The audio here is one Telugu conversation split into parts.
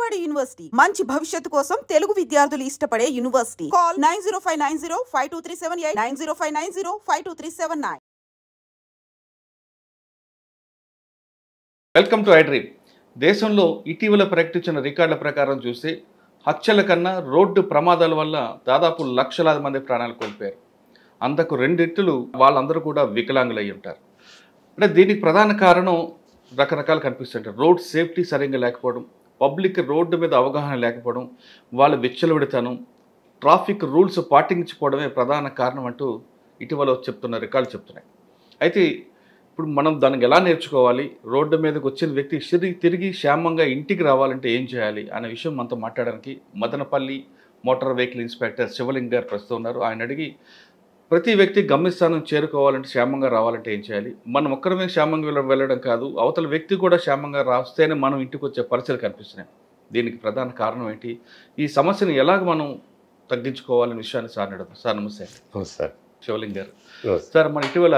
విజయవాడ యూనివర్సిటీ మంచి భవిష్యత్తు కోసం తెలుగు విద్యార్థులు ఇష్టపడే university. Call 9059052378 9059052379. Welcome to iDream. దేశంలో ఇటీవల ప్రకటించిన రికార్డుల ప్రకారం చూస్తే హత్యల కన్నా రోడ్డు ప్రమాదాల వల్ల దాదాపు లక్షలాది మంది ప్రాణాలు కోల్పోయారు. అంతకు రెండిట్లు వాళ్ళందరూ కూడా వికలాంగులై ఉంటారు. అంటే దీనికి ప్రధాన కారణం రకరకాలు కనిపిస్తుంటారు. రోడ్ సేఫ్టీ సరిగ్గా లేకపోవడం, పబ్లిక్ రోడ్డు మీద అవగాహన లేకపోవడం, వాళ్ళ విచ్చలవిడితనం, ట్రాఫిక్ రూల్స్ పాటించకపోవడమే ప్రధాన కారణం అంటూ ఇటీవల చెప్తున్న రికార్డులు చెప్తున్నాయి. అయితే ఇప్పుడు మనం దానికి ఎలా నేర్చుకోవాలి, రోడ్డు మీదకి వచ్చిన వ్యక్తి తిరిగి క్షేమంగా ఇంటికి రావాలంటే ఏం చేయాలి అనే విషయం మనతో మాట్లాడడానికి Madanapalle motor vehicle inspector Shivling గారు ప్రస్తుతం ఉన్నారు. ఆయన అడిగి ప్రతి వ్యక్తి గమ్యస్థానం చేరుకోవాలంటే, క్షేమంగా రావాలంటే ఏం చేయాలి, మనం ఒక్కరమే క్షేమంగా వెళ్ళడం కాదు, అవతల వ్యక్తి కూడా క్షేమంగా రాస్తేనే మనం ఇంటికి వచ్చే పరిస్థితులు కనిపిస్తున్నాయి. దీనికి ప్రధాన కారణం ఏంటి, ఈ సమస్యను ఎలాగ మనం తగ్గించుకోవాలనే విషయాన్ని సార్ అడుగుతాం. సార్ నమస్తే. సార్ శివలింగ్ గారు. సార్ మన ఇటీవల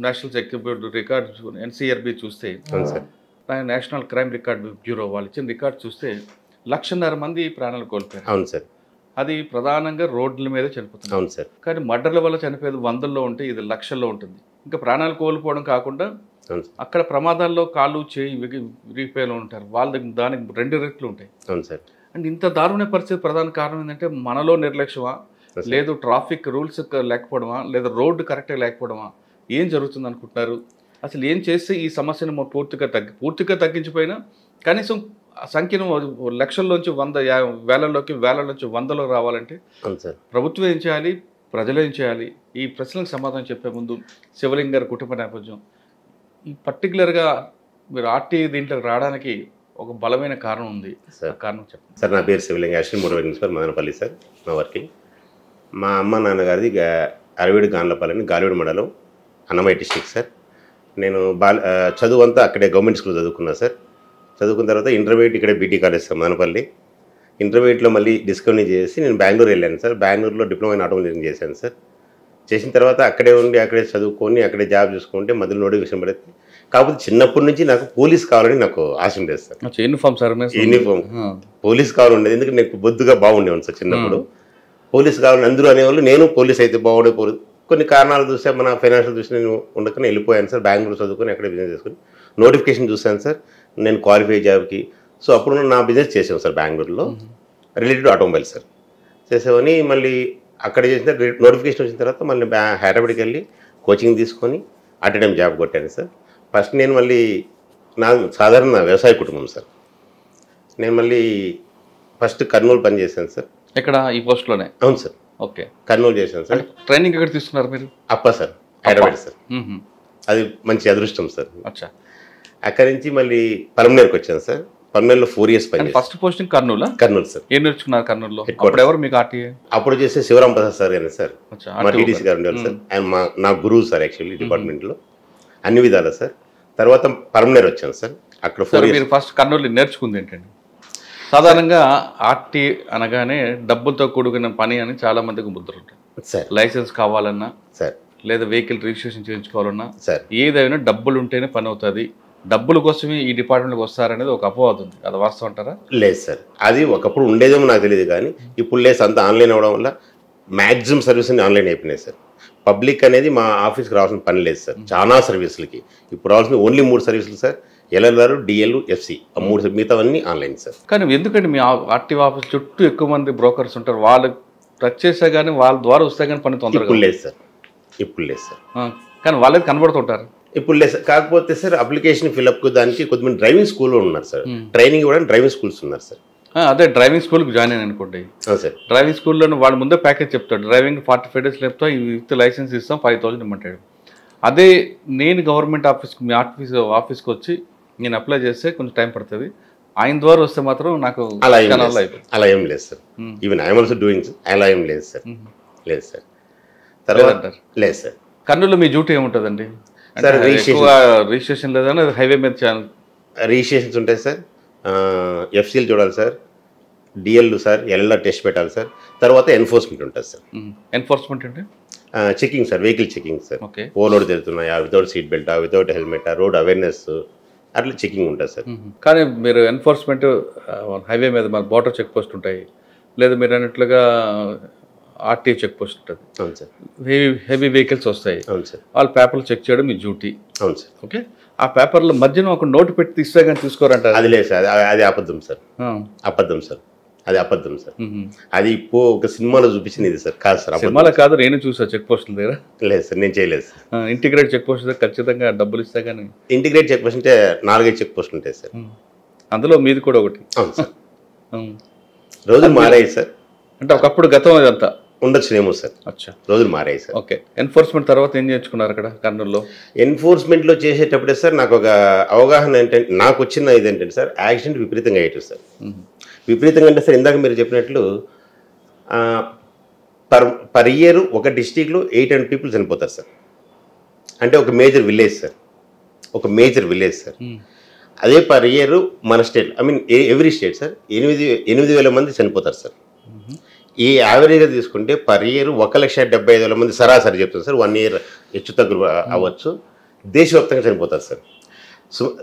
నేషనల్ సెక్యూరిటీ రికార్డ్ ఎన్సీఆర్బీ చూస్తే, నేషనల్ క్రైమ్ రికార్డ్ బ్యూరో వాళ్ళు ఇచ్చిన రికార్డ్ చూస్తే 1,50,000 మంది ప్రాణాలు కోల్పోయారు. అవును సార్. అది ప్రధానంగా రోడ్ల మీద చనిపోతుంది. అవును సార్. కానీ మర్డర్ల వల్ల చనిపోయేది 100లో ఉంటే ఇది లక్షల్లో ఉంటుంది. ఇంకా ప్రాణాలు కోల్పోవడం కాకుండా అక్కడ ప్రమాదాల్లో కాళ్ళు చేయి విరిగిపోయేలా ఉంటారు. వాళ్ళ దానికి 2 రెట్లు ఉంటాయి. అవును సార్. అండ్ ఇంత దారుణ పరిస్థితి ప్రధాన కారణం ఏంటంటే మనలో నిర్లక్ష్యమా, లేదు ట్రాఫిక్ రూల్స్ లేకపోవడమా, లేదా రోడ్డు కరెక్ట్గా లేకపోవడమా, ఏం జరుగుతుంది అనుకుంటున్నారు? అసలు ఏం చేస్తే ఈ సమస్యను పూర్తిగా తగ్గించిపోయినా కనీసం సంఖ్యను లక్షల్లోంచి 100,000 వేలలోంచి 100లో రావాలంటే ప్రభుత్వం ఏం చేయాలి, ప్రజలు ఏం చేయాలి? ఈ ప్రశ్నలకు సమాధానం చెప్పే ముందు శివలింగ్ గారి కుటుంబ నేపథ్యం, ఈ పర్టికులర్గా మీరు దీంట్లోకి రావడానికి ఒక బలమైన కారణం ఉంది. కారణం చెప్పండి. సార్, నా పేరు Shivling, actual motor sir, Madanapalle sir నా వర్కింగ్. మా అమ్మ నాన్నగారిది అరవేడు గాన్లపల్లి అని, గాలివీడు మండలం, అన్నమయ్య డిస్ట్రిక్ట్ సార్. నేను చదువు అంతా అక్కడే గవర్నమెంట్ స్కూల్ చదువుకున్నా సార్. చదువుకున్న తర్వాత ఇంటర్మీడియట్ ఇక్కడే బీటీ కాలేజ్ సార్ మదనపల్లి. ఇంటర్మీడియట్లో మళ్ళీ డిస్కంటిన్యూ చేసి నేను బెంగళూరు వెళ్ళాను సార్. బెంగళూరులో డిప్లొమా ఇన్ ఆటోమొబైల్ చేశాను సార్. చేసిన తర్వాత అక్కడే ఉండి అక్కడే చదువుకొని అక్కడే జాబ్ చూసుకుంటే మధ్యలో నోటిఫికేషన్ పడితే, కాకపోతే చిన్నప్పటి నుంచి నాకు పోలీస్ కావాలని నాకు ఆశ ఉండేది సార్. యూనిఫామ్ పోలీస్ కావాలని ఉండేది. ఎందుకంటే నాకు బొద్దుగా బాగుండేవాను సార్ చిన్నప్పుడు. పోలీస్ కావాలని అందరూ అనేవాళ్ళు. నేను పోలీస్ అయితే బాగుండే కొన్ని కారణాలు చూస్తే మన ఫైనాన్షియల్ చూసి నేను ఉండకనే వెళ్ళిపోయాను సార్. బెంగళూరు చదువుకొని అక్కడే బిజినెస్ చేసుకుని నోటిఫికేషన్ చూశాను సార్, నేను క్వాలిఫై జాబ్కి. సో అప్పుడు నా బిజినెస్ చేసాను సార్ బెంగళూరులో, రిలేటెడ్ ఆటోమొబైల్ సార్ చేసేవని. మళ్ళీ అక్కడ చేసిన నోటిఫికేషన్ వచ్చిన తర్వాత మళ్ళీ హైదరాబాద్కి వెళ్ళి కోచింగ్ తీసుకొని అట్ టైం జాబ్ కొట్టాను సార్. ఫస్ట్ నేను మళ్ళీ నా సాధారణ వ్యవసాయ కుటుంబం సార్. నేను మళ్ళీ ఫస్ట్ కర్నూలు పని చేశాను సార్. ఇక్కడ ఈ పోస్ట్లోనే? అవును సార్. ఓకే, కర్నూలు చేశాను సార్. ట్రైనింగ్ ఎక్కడ తీసుకున్నారు మీరు? అప్ప సార్, హైదరాబాద్ సార్. అది మంచి అదృష్టం సార్. అక్కడి నుంచి మళ్ళీ పలమనేరుకి వచ్చాను సార్. పలమనేరులో 4 years పని. First posting Kurnool? Kurnool sir. ఏం నేర్చుకున్నారు కర్నూలులో? ఎవరు మీకు ఆర్టీఏ? అప్పుడు చేసే శివరాం ప్రసాద్ సార్ గారు సార్, మా టీడీసీ గారు ఉండేవారు సార్. ఆయన నా గురువు సార్ యాక్చువల్లీ డిపార్ట్మెంట్లో అన్ని విధాలు సార్. తర్వాత పలమనేరు వచ్చాను సార్. అక్కడ 4 years. మీరు ఫస్ట్ కర్నూలు నేర్చుకుంది ఏంటండి? సాధారణంగా ఆర్టీ అనగానే డబ్బులతో కూడుకున్న పని అని చాలా మందికి ముద్ర ఉంటుంది సార్. లైసెన్స్ కావాలన్నా సార్, లేదా వెహికల్ రిజిస్ట్రేషన్ చేయించుకోవాలన్నా సార్, ఏదైనా డబ్బులు ఉంటేనే పని అవుతుంది, డబ్బుల కోసమే ఈ డిపార్ట్మెంట్కి వస్తారనేది ఒక అపవాదం ఉంది. అది వాస్తవం అంటారా? లేదు సార్, అది ఒకప్పుడు ఉండేదేమో నాకు తెలియదు, కానీ ఇప్పుడు లేదు. అంతా ఆన్లైన్ అవ్వడం వల్ల మ్యాక్సిమం సర్వీస్ అన్ని ఆన్లైన్ అయిపోయినాయి సార్. పబ్లిక్ అనేది మా ఆఫీస్కి రావాల్సిన పని లేదు సార్. చాలా సర్వీసులకి ఇప్పుడు రావాల్సిన ఓన్లీ 3 సర్వీసులు సార్. ఎల్ఎల్ఆర్, డిఎల్, ఎఫ్సి, ఆ 3 మిగతావన్నీ ఆన్లైన్ సార్. కానీ ఎందుకంటే మీ ఆర్టీఓ ఆఫీస్ చుట్టూ ఎక్కువ మంది బ్రోకర్స్ ఉంటారు, వాళ్ళు టచ్ చేస్తే కానీ వాళ్ళ ద్వారా వస్తే కానీ పని తొందరగా? ఇప్పుడు లేదు సార్, ఇప్పుడు లేదు సార్. కానీ వాళ్ళకి కనబడుతుంటారు. ఇప్పుడు లేదు సార్. కాకపోతే సార్ అప్లికేషన్ ఫిల్అప్ దానికి కొద్దిమంది డ్రైవింగ్ స్కూల్లో ఉన్నారు సార్. ట్రైనింగ్ ఇవ్వడానికి డ్రైవింగ్ స్కూల్స్ ఉన్నారు సార్. అదే డ్రైవింగ్ స్కూల్కి జాయిన్ అయ్యాను అనుకోండి సార్. డ్రైవింగ్ స్కూల్లో వాళ్ళు ముందే ప్యాకేజ్ చెప్తాడు, డ్రైవింగ్ 45 days లేపుతా విత్ లైసెన్స్ ఇస్తాం 5,000 ఇమ్మంటాడు. అదే నేను గవర్నమెంట్ ఆఫీస్కి, మీ ఆఫీస్కి వచ్చి నేను అప్లై చేస్తే కొంచెం టైం పడుతుంది, ఆయన ద్వారా వస్తే మాత్రం నాకు అలా ఏం లేదు sir. Even I'm also doing, అలా ఏం లేదు సార్. లేదు సార్. తర్వాత లేదు సార్. కర్నూలులో మీ డ్యూటీ ఏముంటుందండి సార్? రిజిస్ట్రేషన్ లేదని హైవే మీద రిజిస్ట్రేషన్స్ ఉంటాయి సార్. ఎఫ్సీలు చూడాలి sir, DL sir, LLR test పెట్టాలి సార్. తర్వాత ఎన్ఫోర్స్మెంట్ ఉంటుంది సార్. ఎన్ఫోర్స్మెంట్ అంటే checking sir, vehicle checking sir. Overload జరుగుతున్నాయా, వితౌట్ సీట్ బెల్టా, వితౌట్ హెల్మెటా, రోడ్ అవేర్నెస్ అట్లా చెకింగ్ ఉంటుంది సార్. కానీ మీరు ఎన్ఫోర్స్మెంట్ హైవే మీద మన బోర్డర్ చెక్ పోస్ట్ ఉంటాయి, లేదా మీరు అన్నట్లుగా ఆర్టీఏ చెక్ పోస్ట్ ఉంటుంది. అవును సార్. హెవీ వెహికల్స్ వస్తాయి, అవును సార్. వాళ్ళ పేపర్లు చెక్ చేయడం మీ డ్యూటీ. అవును సార్. ఓకే, ఆ పేపర్లో మధ్యన ఒక నోటు పెట్టి తీస్తే కానీ తీసుకోరంటారు. అది లేదు సార్, అది అబద్ధం సార్. అబద్ధం సార్, అది అబద్ధం సార్. అది ఒక సినిమాలో చూపించింది ఇది సార్. కాదు సార్, సినిమాలో కాదు, నేను చూసా చెక్ పోస్టుల దగ్గర. లేదు సార్, నేను చేయలేదు సార్. ఇంటిగ్రేట్ చెక్ పోస్ట్ దగ్గర ఖచ్చితంగా డబ్బులు ఇస్తా కానీ. ఇంటిగ్రేట్ చెక్ పోస్ట్ అంటే 4-5 చెక్ పోస్టులు ఉంటాయి సార్. అందులో మీది కూడా ఒకటి. అవును సార్. రోజులు మారాయి సార్. అంటే ఒకప్పుడు గతం అదంతా ఉండొచ్చునేమో సార్. అచ్చా, రోజులు మారాయి సార్. ఓకే. ఎన్ఫోర్స్మెంట్ తర్వాత ఏం చేయించుకున్నారు అక్కడ కర్నూలులో? ఎన్ఫోర్స్మెంట్లో చేసేటప్పుడే సార్ నాకు ఒక అవగాహన ఏంటంటే, నాకు వచ్చిన ఇదేంటంటే సార్, యాక్సిడెంట్ విపరీతంగా అయ్యేది సార్. విపరీతంగా అంటే సార్, ఇందాక మీరు చెప్పినట్లు పర్ ఇయర్ ఒక డిస్టిక్లో 800 పీపుల్ చనిపోతారు సార్. అంటే ఒక మేజర్ విలేజ్ సార్, ఒక మేజర్ విలేజ్ సార్. అదే పర్ ఇయర్ మన state, I mean every state sir 8,000 మంది చనిపోతారు సార్. ఈ యావరేజ్గా తీసుకుంటే పర్ ఇయర్ 1,75,000 మంది సరాసరి చెప్తారు సార్. 1 ఇయర్ హెచ్చు తగ్గులు అవ్వచ్చు, దేశవ్యాప్తంగా చనిపోతారు సార్.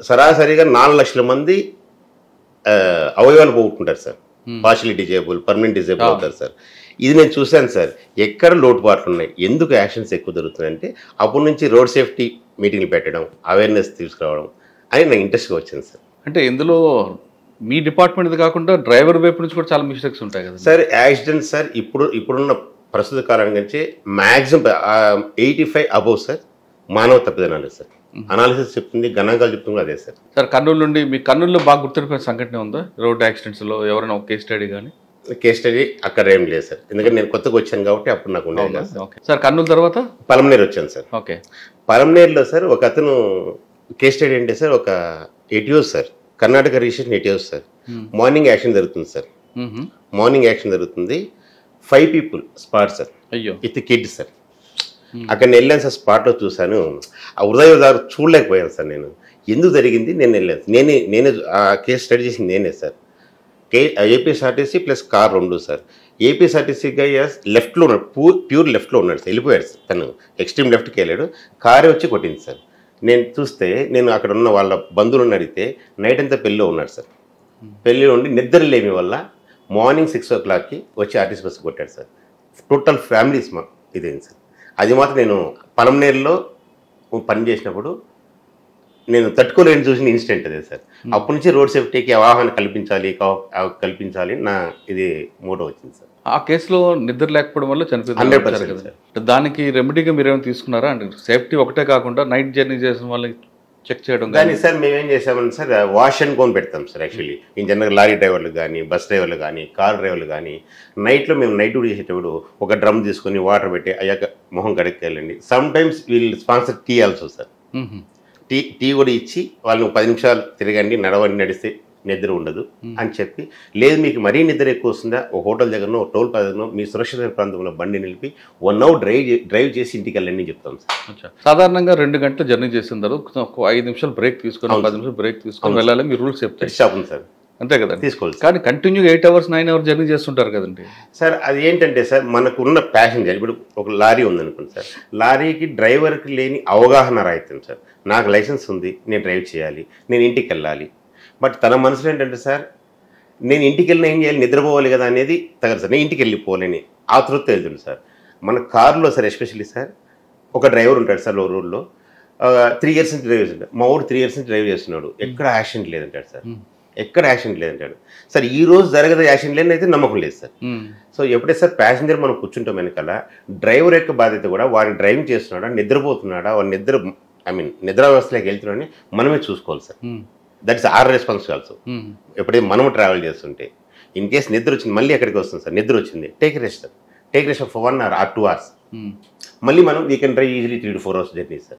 సరాసరిగా 4 లక్షల మంది అవయవాలు పోగొట్టుకుంటారు sir. Partially disable, permanent disable అవుతారు సార్. ఇది నేను చూశాను సార్. ఎక్కడ లోటుపాట్లు ఉన్నాయి, ఎందుకు యాక్సిడెంట్స్ ఎక్కువ జరుగుతున్నాయంటే అప్పటి నుంచి రోడ్ సేఫ్టీ మీటింగ్లు పెట్టడం, అవేర్నెస్ తీసుకురావడం అని నాకు ఇంట్రెస్ట్గా వచ్చింది సార్. అంటే ఇందులో మీ డిపార్ట్మెంట్ కాకుండా డ్రైవర్ వైపు నుంచి కూడా చాలా మిస్టేక్స్ ఉంటాయి కదా సార్. యాక్సిడెంట్స్ సార్ ఇప్పుడున్న ప్రస్తుత కాలానికి మ్యాక్సిమం 85 అబోవ్ సార్ మానవ తప్పిదనాలు సార్. అనాలిసిస్ చెప్తుంది, గణాంకాలు చెప్తుంది అదే సార్. సార్, కర్నూలు నుండి మీ కర్నూలులో బాగా గుర్తుండిపోయిన సంఘటన ఉందా రోడ్ యాక్సిడెంట్స్లో? ఎవరైనా ఒక కేస్ స్టడీ కానీ? కేస్ స్టడీ అక్కడ ఏం లేదు సార్, ఎందుకంటే నేను కొత్తగా వచ్చాను కాబట్టి అప్పుడు నాకు ఉండేది కాదు సార్. సార్, కర్నూలు తర్వాత పలమనేరు వచ్చాను సార్. ఓకే. పలమనేరులో సార్ ఒక అతను కేస్ స్టడీ అంటే సార్, ఒక Etios sir, Karnataka registration Etios sir. Morning action జరుగుతుంది సార్. మార్నింగ్ యాక్షన్ జరుగుతుంది. 5 పీపుల్ స్పాట్ సార్. అయ్యో, విత్ కిడ్ సార్. అక్కడ నేను వెళ్ళాను సార్. స్పాట్లో చూశాను. ఆ హృదయదారు చూడలేకపోయాను సార్. నేను ఎందుకు జరిగింది నేను వెళ్ళాను. నేనే ఆ కేసు స్టడీ చేసింది నేనే sir. APSRTC plus car 2 sir. APSRTC లెఫ్ట్లో ఉన్నాడు, ప్యూర్ లెఫ్ట్లో ఉన్నాడు సార్. వెళ్ళిపోయాడు సార్, తను ఎక్స్ట్రీమ్ లెఫ్ట్కి వెళ్ళాడు. కారే వచ్చి కొట్టింది సార్. నేను చూస్తే, నేను అక్కడ ఉన్న వాళ్ళ బంధువులను అడిగితే నైట్ అంతా పెళ్ళిలో ఉన్నాడు సార్. పెళ్ళిలో ఉండి నిద్ర లేమి వల్ల మార్నింగ్ 6 o'clockకి వచ్చి ఆర్టీసీ బస్సు కొట్టాడు సార్. టోటల్ ఫ్యామిలీస్ ఇదేంటి సార్. అది మాత్రం నేను పలమనేరులో పని చేసినప్పుడు నేను తట్టుకోలేని చూసిన ఇన్సిడెంట్ అదే సార్. అప్పటి నుంచి రోడ్ సేఫ్టీకి అవగాహన కల్పించాలి నా ఇది మోటో వచ్చింది సార్. ఆ కేసులో నిద్ర లేకపోవడం వల్ల చనిపోయింది కదా. దానికి రెమెడీగా మీరు ఏమైనా తీసుకున్నారా? అంటే సేఫ్టీ ఒకటే కాకుండా నైట్ జర్నీ చేసిన వాళ్ళకి చెక్ చేయడం కానీ సార్ మేమేం చేసామంటే సార్, వాష్ అండ్ గోన్ పెడతాం sir. Actually in general lorry డ్రైవర్లు కానీ, బస్ డ్రైవర్లు కానీ, కార్ డ్రైవర్లు కానీ నైట్లో మేము నైట్ డ్యూటీ చేసేటప్పుడు ఒక డ్రమ్ తీసుకొని వాటర్ పెట్టి అయ్యాక మొహం కడుక్కెళ్ళండి. సమ్ టైమ్స్ వీళ్ళు sponsor tea also sir. Tea కూడా ఇచ్చి వాళ్ళని 10 నిమిషాలు తిరగండి, నడిస్తే నిద్ర ఉండదు అని చెప్పి, లేదు మీకు మరీ నిద్ర ఎక్కువ వస్తుందా, ఒక హోటల్ దగ్గరనో, ఒక టోల్ ప్లాజానో మీ సురక్షిత ప్రాంతంలో బండి నిలిపి 1 hour డ్రైవ్ చేసి ఇంటికి వెళ్ళండి చెప్తాం సార్. సాధారణంగా 2 గంటలు జర్నీ చేసిన తర్వాత ఒక 5 నిమిషాలు బ్రేక్ తీసుకొని, 10 నిమిషాలు బ్రేక్ తీసుకొని వెళ్ళాలి. మీ రూల్స్ చెప్తాయి. షాపుంది సార్, అంతే కదా, తీసుకోవాలి. కానీ కంటిన్యూగా 8 hours 9 hours జర్నీ చేస్తుంటారు కదండి సార్. అది ఏంటంటే సార్, మనకున్న ప్యాసింజర్, ఇప్పుడు ఒక లారీ ఉందనుకోండి సార్, లారీకి డ్రైవర్కి లేని అవగాహన రాయితం సార్. నాకు లైసెన్స్ ఉంది, నేను డ్రైవ్ చేయాలి, నేను ఇంటికి వెళ్ళాలి. బట్ తన మనసులో ఏంటంటే సార్, నేను ఇంటికి వెళ్ళిన ఏం చేయాలి, నిద్రపోవాలి కదా అనేది తగదు సార్. నేను ఇంటికి వెళ్ళిపోలేని ఆతృత వెళ్తుంది సార్. మన కారులో సార్ ఎస్పెషల్లీ సార్, ఒక డ్రైవర్ ఉంటాడు సార్ రోడ్లో, 3 years నుంచి డ్రైవ్ చేస్తుంటాడు. మా ఊరు 3 years నుంచి డ్రైవ్ చేస్తున్నాడు, ఎక్కడ యాక్సిడెంట్ లేదంటాడు సార్. ఎక్కడ యాక్సిడెంట్ లేదంటాడు సార్. ఈ రోజు జరగదు యాక్సిడెంట్ లేదని అయితే నమ్మకం లేదు సార్. సో ఎప్పుడైతే సార్ ప్యాసింజర్ మనం కూర్చుంటాం వెనకాల, డ్రైవర్ యొక్క బాధ్యత కూడా వాడిని డ్రైవింగ్ చేస్తున్నాడా, నిద్రపోతున్నాడా, వాడి నిద్ర వ్యవస్థలోకి వెళ్తున్నాడని మనమే చూసుకోవాలి sir. That is our responsibility also. ఎప్పుడైతే మనము ట్రావెల్ చేస్తుంటే ఇన్ కేస్ నిద్ర వచ్చింది, మళ్ళీ ఎక్కడికి వస్తుంది సార్, నిద్ర వచ్చింది, take rest sir. Take rest for 1 hour or 2 hours. మళ్ళీ మనం we can drive easily 3 to 4 hours journey sir.